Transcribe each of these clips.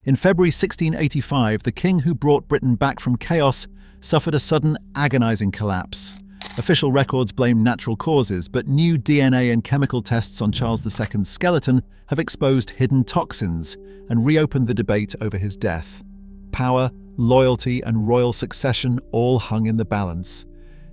In February 1685, the king who brought Britain back from chaos suffered a sudden, agonizing collapse. Official records blame natural causes, but new DNA and chemical tests on Charles II's skeleton have exposed hidden toxins and reopened the debate over his death. Power, loyalty, and royal succession all hung in the balance.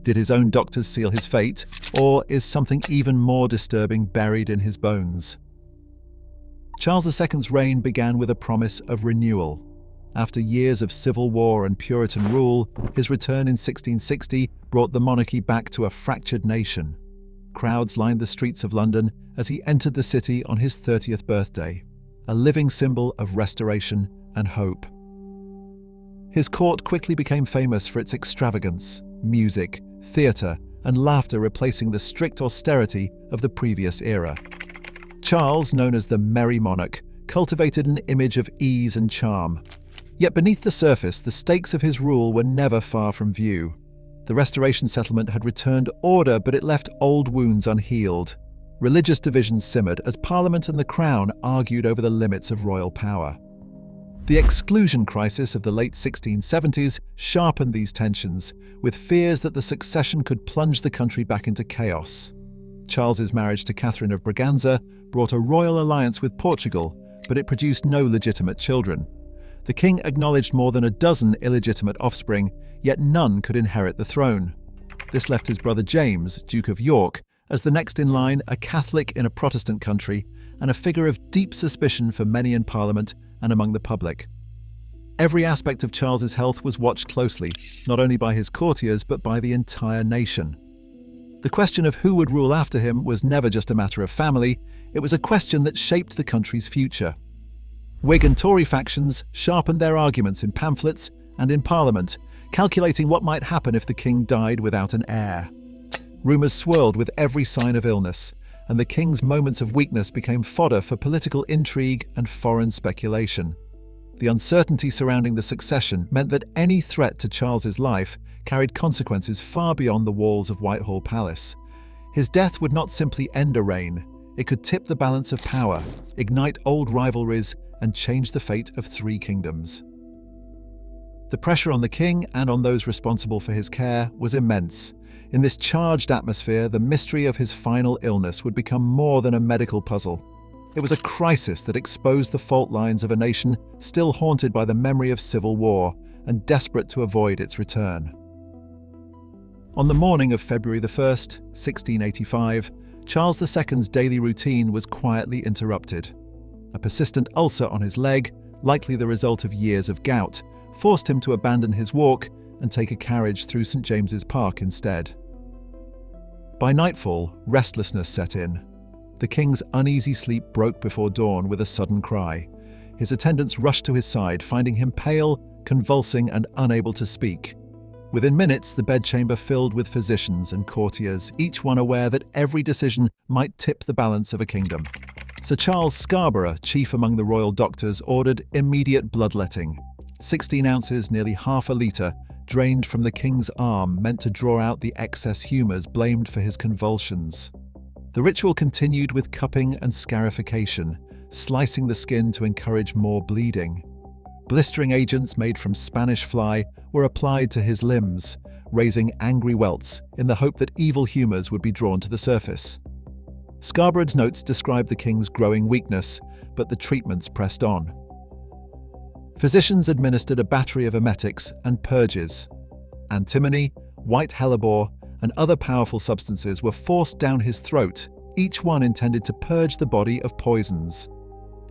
Did his own doctors seal his fate, or is something even more disturbing buried in his bones? Charles II's reign began with a promise of renewal. After years of civil war and Puritan rule, his return in 1660 brought the monarchy back to a fractured nation. Crowds lined the streets of London as he entered the city on his 30th birthday, a living symbol of restoration and hope. His court quickly became famous for its extravagance, music, theatre, and laughter replacing the strict austerity of the previous era. Charles, known as the Merry Monarch, cultivated an image of ease and charm. Yet beneath the surface, the stakes of his rule were never far from view. The Restoration settlement had returned order, but it left old wounds unhealed. Religious divisions simmered as Parliament and the Crown argued over the limits of royal power. The exclusion crisis of the late 1670s sharpened these tensions, with fears that the succession could plunge the country back into chaos. Charles's marriage to Catherine of Braganza brought a royal alliance with Portugal, but it produced no legitimate children. The king acknowledged more than a dozen illegitimate offspring, yet none could inherit the throne. This left his brother James, Duke of York, as the next in line, a Catholic in a Protestant country, and a figure of deep suspicion for many in Parliament and among the public. Every aspect of Charles's health was watched closely, not only by his courtiers but by the entire nation. The question of who would rule after him was never just a matter of family, it was a question that shaped the country's future. Whig and Tory factions sharpened their arguments in pamphlets and in Parliament, calculating what might happen if the king died without an heir. Rumours swirled with every sign of illness, and the king's moments of weakness became fodder for political intrigue and foreign speculation. The uncertainty surrounding the succession meant that any threat to Charles's life carried consequences far beyond the walls of Whitehall Palace. His death would not simply end a reign, it could tip the balance of power, ignite old rivalries, and change the fate of three kingdoms. The pressure on the king and on those responsible for his care was immense. In this charged atmosphere, the mystery of his final illness would become more than a medical puzzle. It was a crisis that exposed the fault lines of a nation still haunted by the memory of civil war and desperate to avoid its return. On the morning of February 1st, 1685, Charles II's daily routine was quietly interrupted. A persistent ulcer on his leg, likely the result of years of gout, forced him to abandon his walk and take a carriage through St. James's Park instead. By nightfall, restlessness set in. The king's uneasy sleep broke before dawn with a sudden cry. His attendants rushed to his side, finding him pale, convulsing, and unable to speak. Within minutes, the bedchamber filled with physicians and courtiers, each one aware that every decision might tip the balance of a kingdom. Sir Charles Scarborough, chief among the royal doctors, ordered immediate bloodletting. 16 ounces, nearly half a litre, drained from the king's arm, meant to draw out the excess humours blamed for his convulsions. The ritual continued with cupping and scarification, slicing the skin to encourage more bleeding. Blistering agents made from Spanish fly were applied to his limbs, raising angry welts in the hope that evil humours would be drawn to the surface. Scarborough's notes describe the king's growing weakness, but the treatments pressed on. Physicians administered a battery of emetics and purges. Antimony, white hellebore, and other powerful substances were forced down his throat, each one intended to purge the body of poisons.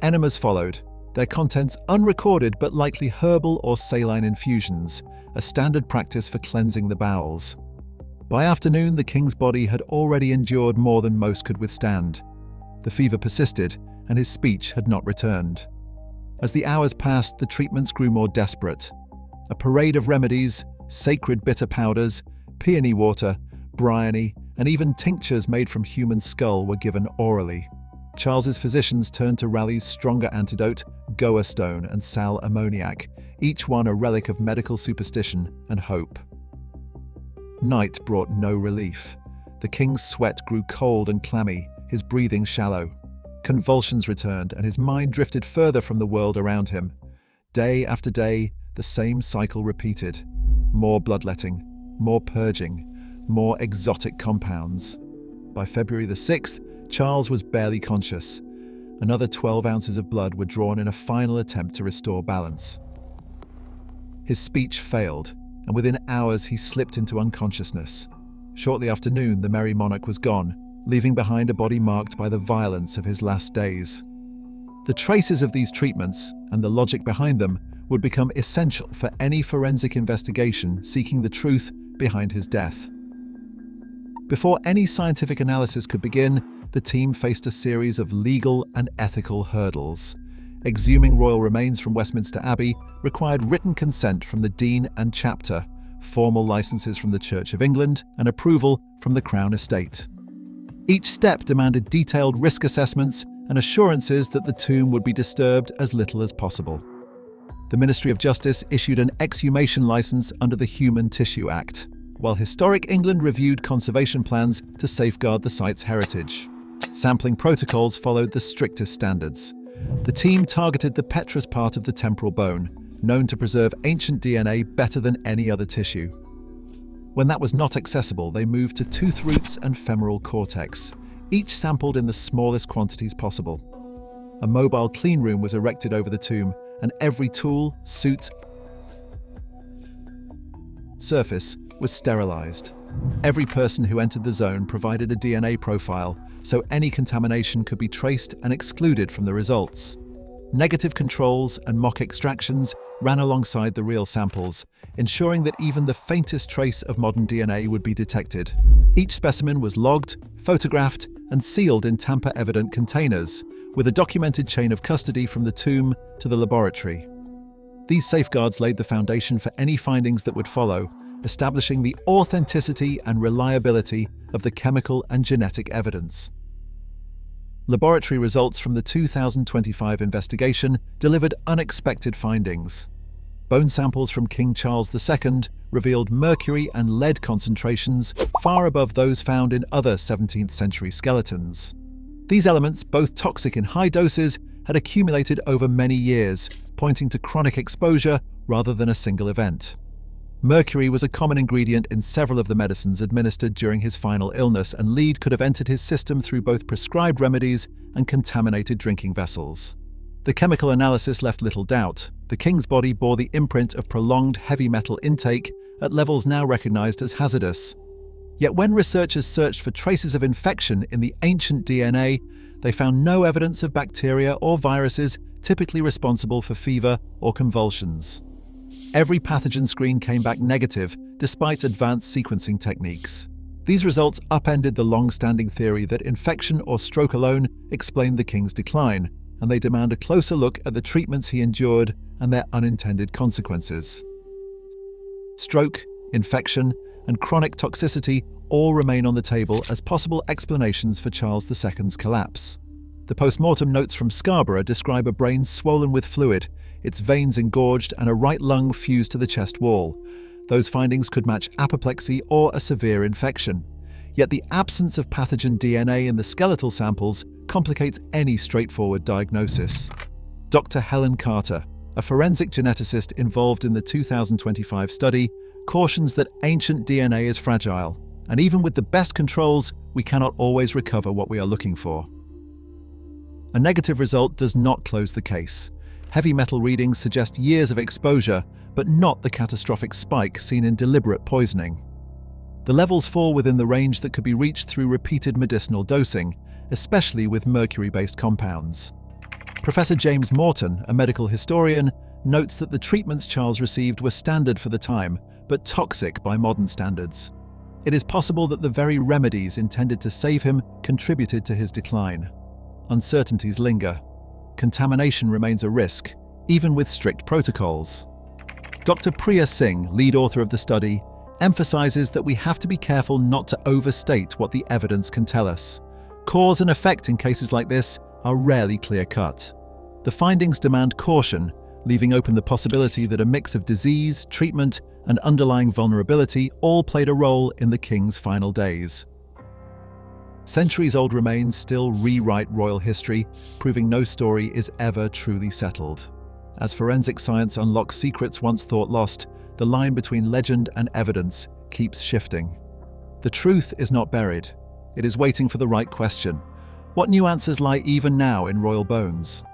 Enemas followed, their contents unrecorded but likely herbal or saline infusions, a standard practice for cleansing the bowels. By afternoon, the king's body had already endured more than most could withstand. The fever persisted, and his speech had not returned. As the hours passed, the treatments grew more desperate. A parade of remedies, sacred bitter powders, peony water, bryony, and even tinctures made from human skull were given orally. Charles's physicians turned to Raleigh's stronger antidote, Goa stone and sal ammoniac, each one a relic of medical superstition and hope. Night brought no relief. The king's sweat grew cold and clammy, his breathing shallow. Convulsions returned, and his mind drifted further from the world around him. day after day, the same cycle repeated. More bloodletting, more purging, more exotic compounds. By February the 6th, Charles was barely conscious. Another 12 ounces of blood were drawn in a final attempt to restore balance. His speech failed, and within hours he slipped into unconsciousness. Shortly after noon, the merry monarch was gone, leaving behind a body marked by the violence of his last days. The traces of these treatments, and the logic behind them, would become essential for any forensic investigation seeking the truth behind his death. Before any scientific analysis could begin, the team faced a series of legal and ethical hurdles. Exhuming royal remains from Westminster Abbey required written consent from the Dean and Chapter, formal licenses from the Church of England, and approval from the Crown Estate. Each step demanded detailed risk assessments and assurances that the tomb would be disturbed as little as possible. The Ministry of Justice issued an exhumation license under the Human Tissue Act, while Historic England reviewed conservation plans to safeguard the site's heritage. Sampling protocols followed the strictest standards. The team targeted the petrous part of the temporal bone, known to preserve ancient DNA better than any other tissue. When that was not accessible, they moved to tooth roots and femoral cortex, each sampled in the smallest quantities possible. A mobile clean room was erected over the tomb, and every tool, suit, surface was sterilized. Every person who entered the zone provided a DNA profile, so any contamination could be traced and excluded from the results. Negative controls and mock extractions ran alongside the real samples, ensuring that even the faintest trace of modern DNA would be detected. Each specimen was logged, photographed, and sealed in tamper-evident containers, with a documented chain of custody from the tomb to the laboratory. These safeguards laid the foundation for any findings that would follow, establishing the authenticity and reliability of the chemical and genetic evidence. Laboratory results from the 2025 investigation delivered unexpected findings. Bone samples from King Charles II revealed mercury and lead concentrations far above those found in other 17th century skeletons. These elements, both toxic in high doses, had accumulated over many years, pointing to chronic exposure rather than a single event. Mercury was a common ingredient in several of the medicines administered during his final illness, and lead could have entered his system through both prescribed remedies and contaminated drinking vessels. The chemical analysis left little doubt. The king's body bore the imprint of prolonged heavy metal intake at levels now recognized as hazardous. Yet when researchers searched for traces of infection in the ancient DNA, they found no evidence of bacteria or viruses typically responsible for fever or convulsions. Every pathogen screen came back negative, despite advanced sequencing techniques. These results upended the long-standing theory that infection or stroke alone explained the king's decline, and they demand a closer look at the treatments he endured and their unintended consequences. Stroke, infection, and chronic toxicity all remain on the table as possible explanations for Charles II's collapse. The post-mortem notes from Scarborough describe a brain swollen with fluid, its veins engorged, and a right lung fused to the chest wall. Those findings could match apoplexy or a severe infection. Yet the absence of pathogen DNA in the skeletal samples complicates any straightforward diagnosis. Dr. Helen Carter, a forensic geneticist involved in the 2025 study, cautions that ancient DNA is fragile, and even with the best controls, we cannot always recover what we are looking for. A negative result does not close the case. Heavy metal readings suggest years of exposure, but not the catastrophic spike seen in deliberate poisoning. The levels fall within the range that could be reached through repeated medicinal dosing, especially with mercury-based compounds. Professor James Morton, a medical historian, notes that the treatments Charles received were standard for the time, but toxic by modern standards. It is possible that the very remedies intended to save him contributed to his decline. Uncertainties linger. Contamination remains a risk, even with strict protocols. Dr. Priya Singh, lead author of the study, emphasizes that we have to be careful not to overstate what the evidence can tell us. Cause and effect in cases like this are rarely clear-cut. The findings demand caution, leaving open the possibility that a mix of disease, treatment, and underlying vulnerability all played a role in the king's final days. Centuries-old remains still rewrite royal history, proving no story is ever truly settled. As forensic science unlocks secrets once thought lost, the line between legend and evidence keeps shifting. The truth is not buried. It is waiting for the right question. What new answers lie even now in royal bones?